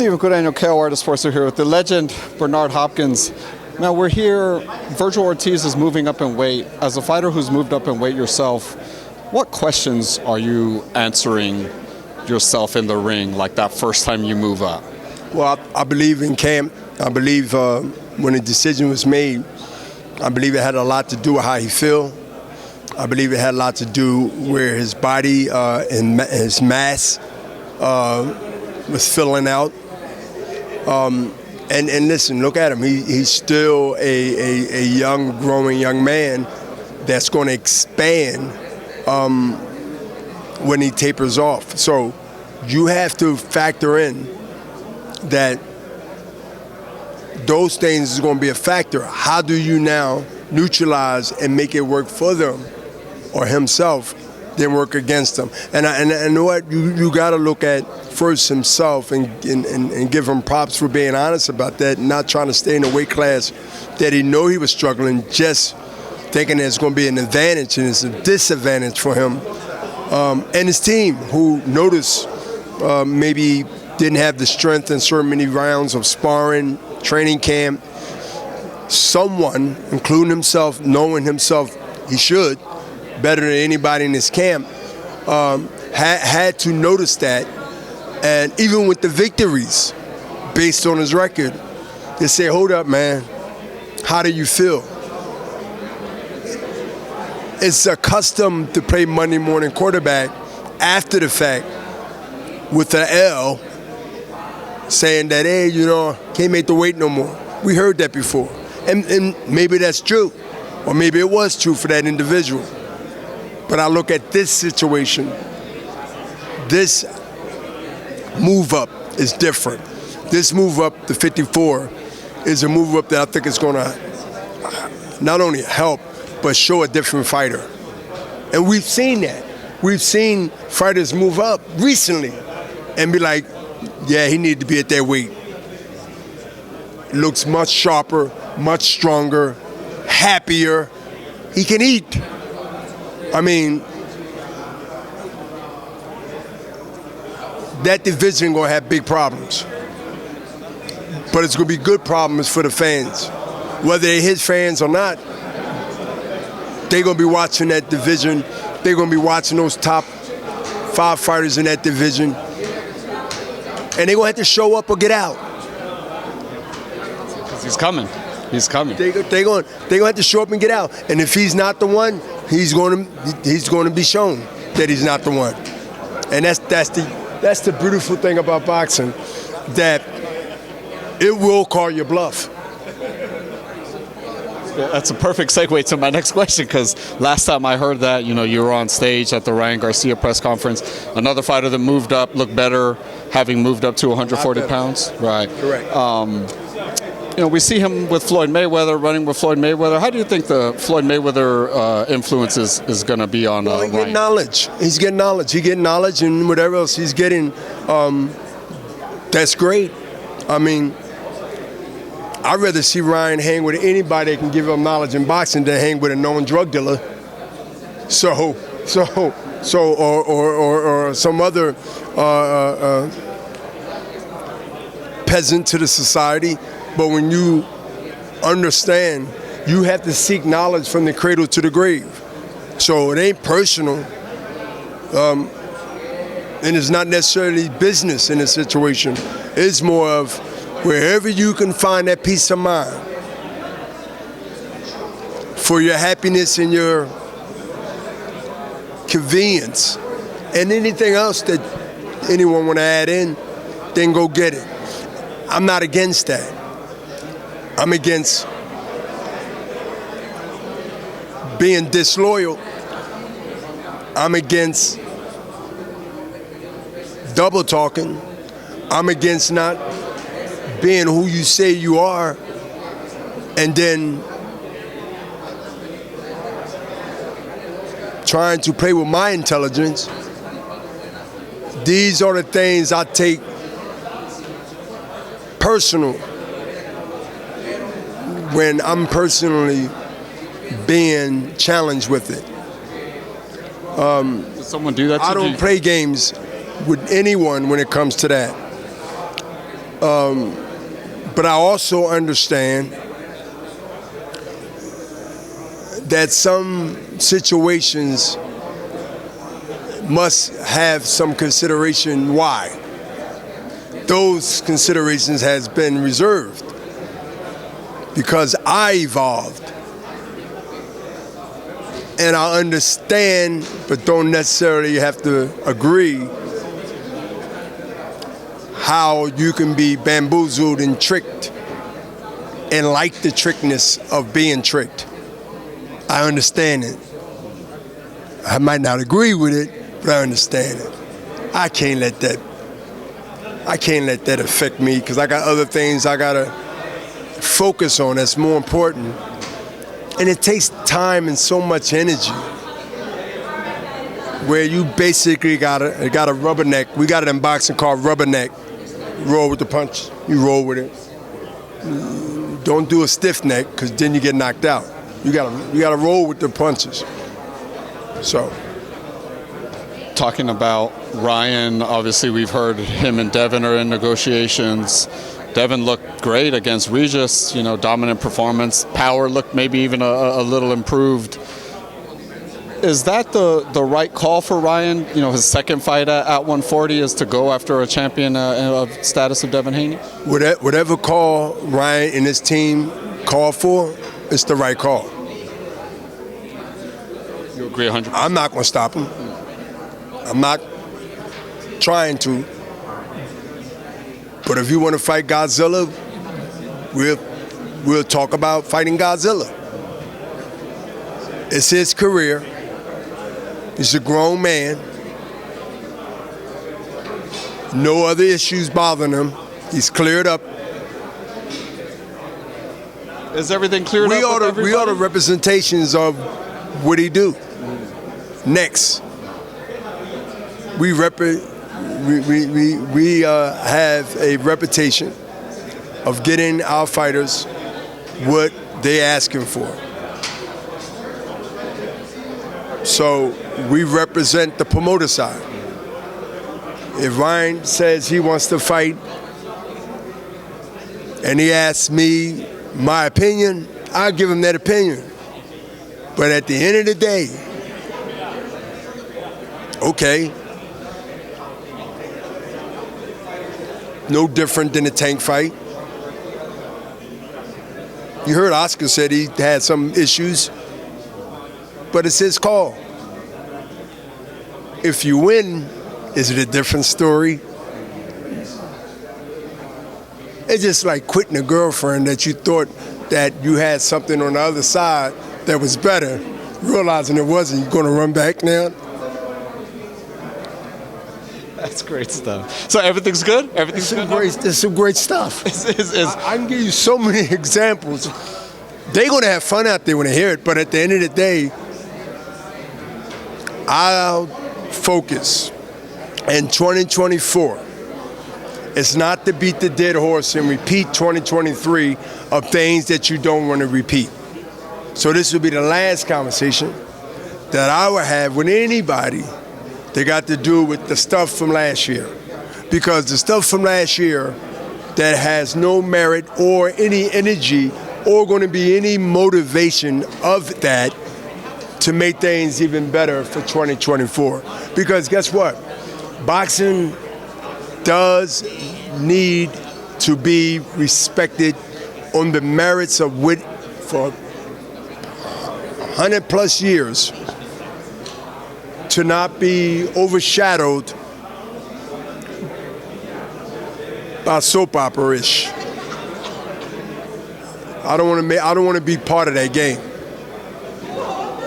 Stephen Guareno, KOR Sports are here with the legend Bernard Hopkins. Now we're here, Vergil Ortiz is moving up in weight. As a fighter who's moved up in weight yourself, what questions are you answering yourself in the ring, like that first time you move up? Well, I believe in camp. I believe when the decision was made, I believe it had a lot to do with how he feel. I believe it had a lot to do where his body and his mass was filling out. And listen, look at him. He's still a young, growing young man that's going to expand when he tapers off. So you have to factor in that those things is going to be a factor. How do you now neutralize and make it work for them or himself, then work against them? And what you got to look at first himself and give him props for being honest about that, and not trying to stay in a weight class that he know he was struggling, just thinking that it's going to be an advantage, and it's a disadvantage for him and his team, who noticed maybe didn't have the strength in so many rounds of sparring, training camp. Someone, including himself, knowing himself he should, better than anybody in his camp, had to notice that. And even with the victories, based on his record, they say, hold up, man, how do you feel? It's accustomed to play Monday morning quarterback after the fact with an L, saying that, hey, you know, can't make the weight no more. We heard that before. And maybe that's true, or maybe it was true for that individual. But I look at this situation, this move up is different. This move up to 54 is a move up that I think is going to not only help, but show a different fighter. And we've seen that. We've seen fighters move up recently and be like, yeah, he needed to be at that weight. Looks much sharper, much stronger, happier. He can eat. I mean, that division gonna have big problems. But it's gonna be good problems for the fans. Whether they're his fans or not, they're gonna be watching that division. They're gonna be watching those top 5 fighters in that division. And they're gonna have to show up or get out. Because he's coming. He's coming. They're gonna have to show up and get out. And if he's not the one, he's going to be shown that he's not the one. And that's the beautiful thing about boxing, that it will call your bluff. That's a perfect segue to my next question, because last time I heard that, you know, you were on stage at the Ryan Garcia press conference. Another fighter that moved up, looked better, having moved up to 140 pounds. Right. Correct. You know, we see him with Floyd Mayweather, running with Floyd Mayweather. How do you think the Floyd Mayweather influence is going to be on Well, he's Ryan? getting knowledge. He's getting knowledge. He's getting knowledge, and whatever else he's getting, that's great. I mean, I'd rather see Ryan hang with anybody that can give him knowledge in boxing than hang with a known drug dealer. Or some other peasant to the society. But when you understand, you have to seek knowledge from the cradle to the grave. So it ain't personal, and it's not necessarily business in a situation. It's more of wherever you can find that peace of mind for your happiness and your convenience, and anything else that anyone want to add in, then go get it. I'm not against that. I'm against being disloyal. I'm against double talking. I'm against not being who you say you are and then trying to play with my intelligence. These are the things I take personal when I'm personally being challenged with it. Did someone do that to you? I don't play games with anyone when it comes to that. But I also understand that some situations must have some consideration why. Those considerations has been reserved because I evolved. And I understand, but don't necessarily have to agree, how you can be bamboozled and tricked and like the trickness of being tricked. I understand it. I might not agree with it, but I understand it. I can't let that affect me because I got other things I gotta focus on that's more important. And it takes time and so much energy where you basically got a rubberneck. We got it in boxing called rubberneck. Roll with the punch, you roll with it. Don't do a stiff neck because then you get knocked out. You gotta roll with the punches. So. Talking about Ryan, obviously we've heard him and Devin are in negotiations. Devin looked great against Regis, dominant performance. Power looked maybe even a little improved. Is that the right call for Ryan? His second fight at 140 is to go after a champion of status of Devin Haney? Whatever call Ryan and his team call for, it's the right call. You agree 100%? I'm not going to stop him. I'm not trying to. But if you want to fight Godzilla, we'll talk about fighting Godzilla. It's his career. He's a grown man. No other issues bothering him. He's cleared up. Is everything cleared up? We are the representations of what he do. Next, we have a reputation of getting our fighters what they asking for. So we represent the promoter side. If Ryan says he wants to fight and he asks me my opinion, I'll give him that opinion. But at the end of the day, okay, no different than a tank fight. You heard Oscar said he had some issues, but it's his call. If you win, is it a different story? It's just like quitting a girlfriend that you thought that you had something on the other side that was better, realizing it wasn't. You're going to run back now? That's great stuff. So everything's good? Everything's good? There's some great stuff. I can give you so many examples. They're going to have fun out there when they hear it, but at the end of the day, I'll focus in 2024. It's not to beat the dead horse and repeat 2023 of things that you don't want to repeat. So this will be the last conversation that I will have with anybody that got to do with the stuff from last year. Because the stuff from last year that has no merit or any energy or going to be any motivation of that to make things even better for 2024. Because guess what? Boxing does need to be respected on the merits of what for 100 plus years to not be overshadowed by soap opera-ish. I don't want to be part of that game.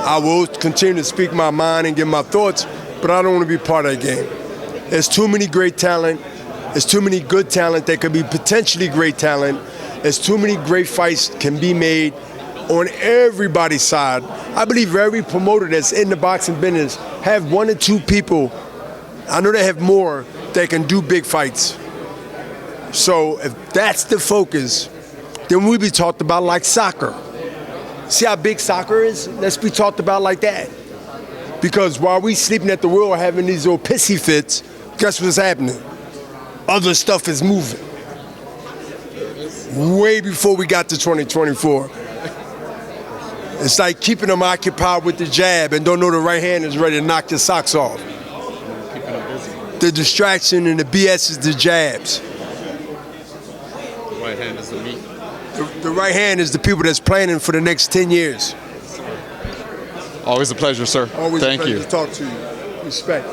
I will continue to speak my mind and give my thoughts, but I don't want to be part of that game. There's too many great talent. There's too many good talent that could be potentially great talent. There's too many great fights can be made on everybody's side. I believe every promoter that's in the boxing business have one or two people, I know they have more, that can do big fights. So if that's the focus, then we'll be talked about like soccer. See how big soccer is? Let's be talked about like that. Because while we sleeping at the wheel having these little pissy fits, guess what's happening? Other stuff is moving. way before we got to 2024. It's like keeping them occupied with the jab and don't know the right hand is ready to knock your socks off. Keeping them busy. The distraction and the BS is the jabs. The right hand is the meat. The right hand is the people that's planning for the next 10 years. Always a pleasure, sir. Always Thank a pleasure you. to talk to you. Respect.